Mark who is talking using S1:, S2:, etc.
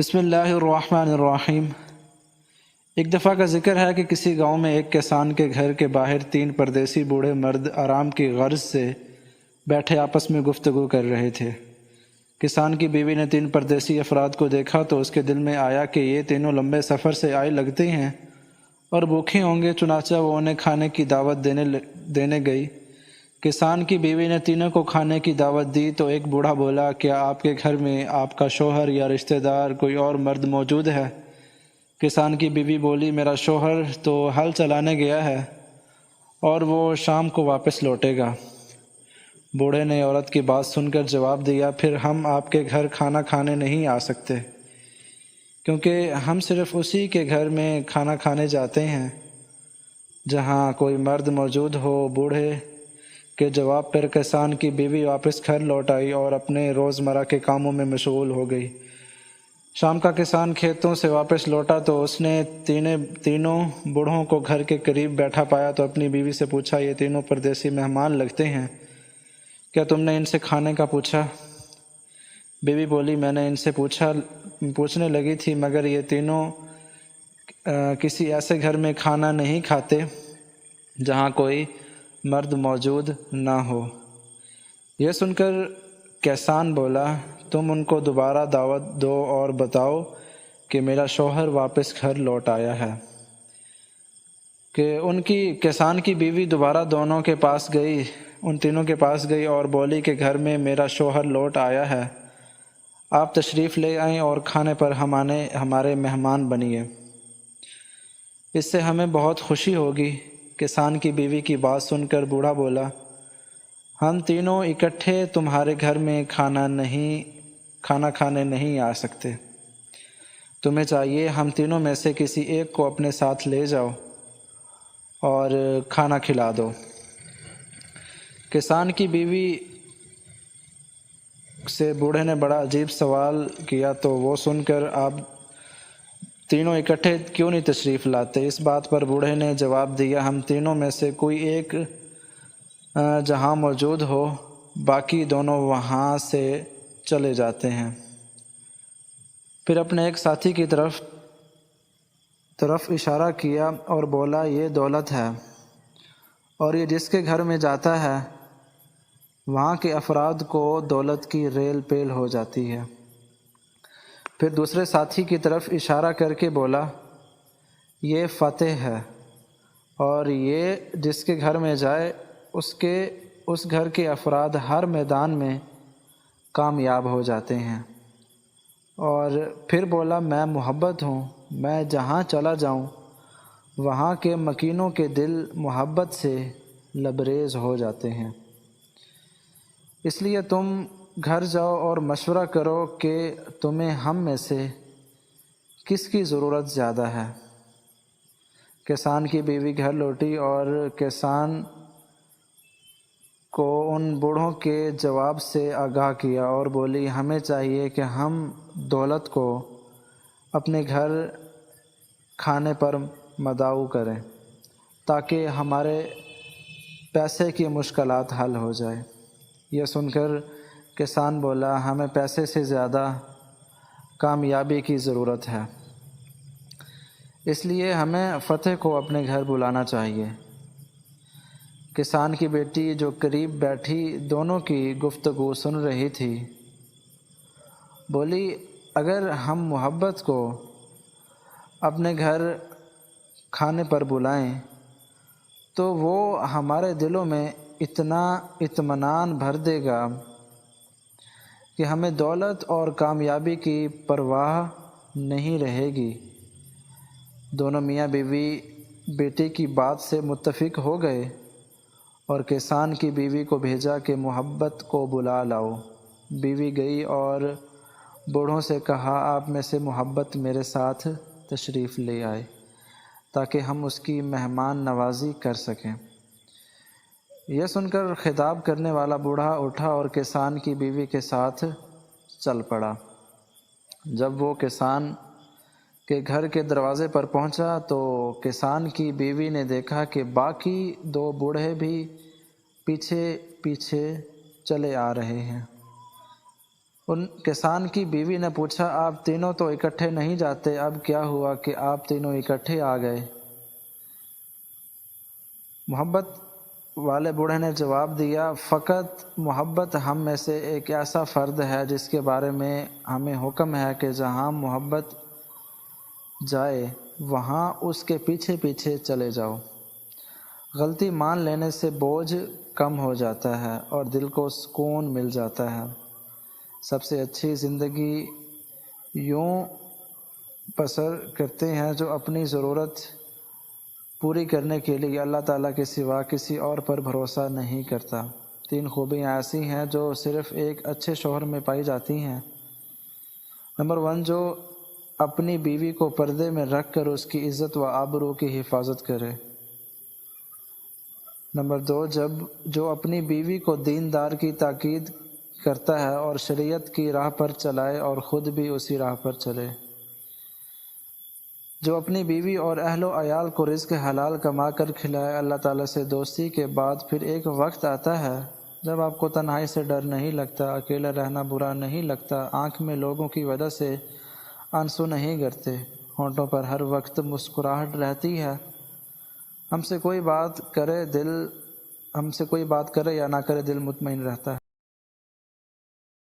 S1: بسم اللہ الرحمن الرحیم۔ ایک دفعہ کا ذکر ہے کہ کسی گاؤں میں ایک کسان کے گھر کے باہر 3 پردیسی بوڑھے مرد آرام کی غرض سے بیٹھے آپس میں گفتگو کر رہے تھے۔ کسان کی بیوی نے 3 پردیسی افراد کو دیکھا تو اس کے دل میں آیا کہ یہ تینوں لمبے سفر سے آئے لگتے ہیں اور بھوکے ہوں گے، چنانچہ وہ انہیں کھانے کی دعوت دینے گئی۔ کسان کی بیوی نے تینوں کو کھانے کی دعوت دی تو ایک بوڑھا بولا، کیا آپ کے گھر میں آپ کا شوہر یا رشتہ دار کوئی اور مرد موجود ہے؟ کسان کی بیوی بولی، میرا شوہر تو ہل چلانے گیا ہے اور وہ شام کو واپس لوٹے گا۔ بوڑھے نے عورت کی بات سن کر جواب دیا، پھر ہم آپ کے گھر کھانا کھانے نہیں آ سکتے، کیونکہ ہم صرف اسی کے گھر میں کھانا کھانے جاتے ہیں جہاں کوئی مرد موجود ہو۔ بوڑھے کے جواب پر کسان کی بیوی واپس گھر لوٹ آئی اور اپنے روزمرہ کے کاموں میں مشغول ہو گئی۔ شام کا کسان کھیتوں سے واپس لوٹا تو اس نے تینوں بوڑھوں کو گھر کے قریب بیٹھا پایا تو اپنی بیوی سے پوچھا، یہ تینوں پردیسی مہمان لگتے ہیں، کیا تم نے ان سے کھانے کا پوچھا؟ بیوی بولی، میں نے ان سے پوچھنے لگی تھی، مگر یہ تینوں کسی ایسے گھر میں کھانا نہیں کھاتے جہاں کوئی مرد موجود نہ ہو۔ یہ سن کر کسان بولا، تم ان کو دوبارہ دعوت دو اور بتاؤ کہ میرا شوہر واپس گھر لوٹ آیا ہے۔ کسان کی بیوی دوبارہ ان تینوں کے پاس گئی اور بولی کہ گھر میں میرا شوہر لوٹ آیا ہے، آپ تشریف لے آئیں اور کھانے پر ہمارے مہمان بنیے، اس سے ہمیں بہت خوشی ہوگی۔ کسان کی بیوی کی بات سن کر بوڑھا بولا، ہم تینوں اکٹھے تمہارے گھر میں کھانا کھانے نہیں آ سکتے، تمہیں چاہیے ہم تینوں میں سے کسی ایک کو اپنے ساتھ لے جاؤ اور کھانا کھلا دو۔ کسان کی بیوی سے بوڑھے نے بڑا عجیب سوال کیا تو وہ سن کر آپ تینوں اکٹھے کیوں نہیں تشریف لاتے؟ اس بات پر بوڑھے نے جواب دیا، ہم تینوں میں سے کوئی ایک جہاں موجود ہو، باقی دونوں وہاں سے چلے جاتے ہیں۔ پھر اپنے ایک ساتھی کی طرف اشارہ کیا اور بولا، یہ دولت ہے اور یہ جس کے گھر میں جاتا ہے وہاں کے افراد کو دولت کی ریل پیل ہو جاتی ہے۔ پھر دوسرے ساتھی کی طرف اشارہ کر کے بولا، یہ فتح ہے اور یہ جس کے گھر میں جائے اس گھر کے افراد ہر میدان میں کامیاب ہو جاتے ہیں۔ اور پھر بولا، میں محبت ہوں، میں جہاں چلا جاؤں وہاں کے مکینوں کے دل محبت سے لبریز ہو جاتے ہیں، اس لیے تم گھر جاؤ اور مشورہ کرو کہ تمہیں ہم میں سے کس کی ضرورت زیادہ ہے۔ کسان کی بیوی گھر لوٹی اور کسان کو ان بوڑھوں کے جواب سے آگاہ کیا اور بولی، ہمیں چاہیے کہ ہم دولت کو اپنے گھر کھانے پر مدعو کریں تاکہ ہمارے پیسے کی مشکلات حل ہو جائے۔ یہ سن کر کسان بولا، ہمیں پیسے سے زیادہ کامیابی کی ضرورت ہے، اس لیے ہمیں فتح کو اپنے گھر بلانا چاہیے۔ کسان کی بیٹی جو قریب بیٹھی دونوں کی گفتگو سن رہی تھی بولی، اگر ہم محبت کو اپنے گھر کھانے پر بلائیں تو وہ ہمارے دلوں میں اتنا اطمینان بھر دے گا کہ ہمیں دولت اور کامیابی کی پرواہ نہیں رہے گی۔ دونوں میاں بیوی بیٹی کی بات سے متفق ہو گئے اور کسان کی بیوی کو بھیجا کہ محبت کو بلا لاؤ۔ بیوی گئی اور بوڑھوں سے کہا، آپ میں سے محبت میرے ساتھ تشریف لے آئے تاکہ ہم اس کی مہمان نوازی کر سکیں۔ یہ سن کر خطاب کرنے والا بوڑھا اٹھا اور کسان کی بیوی کے ساتھ چل پڑا۔ جب وہ کسان کے گھر کے دروازے پر پہنچا تو کسان کی بیوی نے دیکھا کہ باقی 2 بوڑھے بھی پیچھے پیچھے چلے آ رہے ہیں۔ ان کسان کی بیوی نے پوچھا، آپ تینوں تو اکٹھے نہیں جاتے، اب کیا ہوا کہ آپ تینوں اکٹھے آ گئے؟ محبت والے بوڑھے نے جواب دیا، فقط محبت ہم میں سے ایک ایسا فرد ہے جس کے بارے میں ہمیں حکم ہے کہ جہاں محبت جائے وہاں اس کے پیچھے پیچھے چلے جاؤ۔ غلطی مان لینے سے بوجھ کم ہو جاتا ہے اور دل کو سکون مل جاتا ہے۔ سب سے اچھی زندگی یوں بسر کرتے ہیں جو اپنی ضرورت پوری کرنے کے لیے اللہ تعالیٰ کے سوا کسی اور پر بھروسہ نہیں کرتا۔ 3 خوبیاں ایسی ہیں جو صرف ایک اچھے شوہر میں پائی جاتی ہیں۔ نمبر 1، جو اپنی بیوی کو پردے میں رکھ کر اس کی عزت و آبرو کی حفاظت کرے۔ نمبر 2، جو اپنی بیوی کو دیندار کی تاکید کرتا ہے اور شریعت کی راہ پر چلائے اور خود بھی اسی راہ پر چلے۔ جو اپنی بیوی اور اہل و عیال کو رزق حلال کما کر کھلائے۔ اللہ تعالیٰ سے دوستی کے بعد پھر ایک وقت آتا ہے جب آپ کو تنہائی سے ڈر نہیں لگتا، اکیلا رہنا برا نہیں لگتا، آنکھ میں لوگوں کی وجہ سے آنسو نہیں گرتے، ہونٹوں پر ہر وقت مسکراہٹ رہتی ہے۔ ہم سے کوئی بات کرے یا نہ کرے دل مطمئن رہتا ہے۔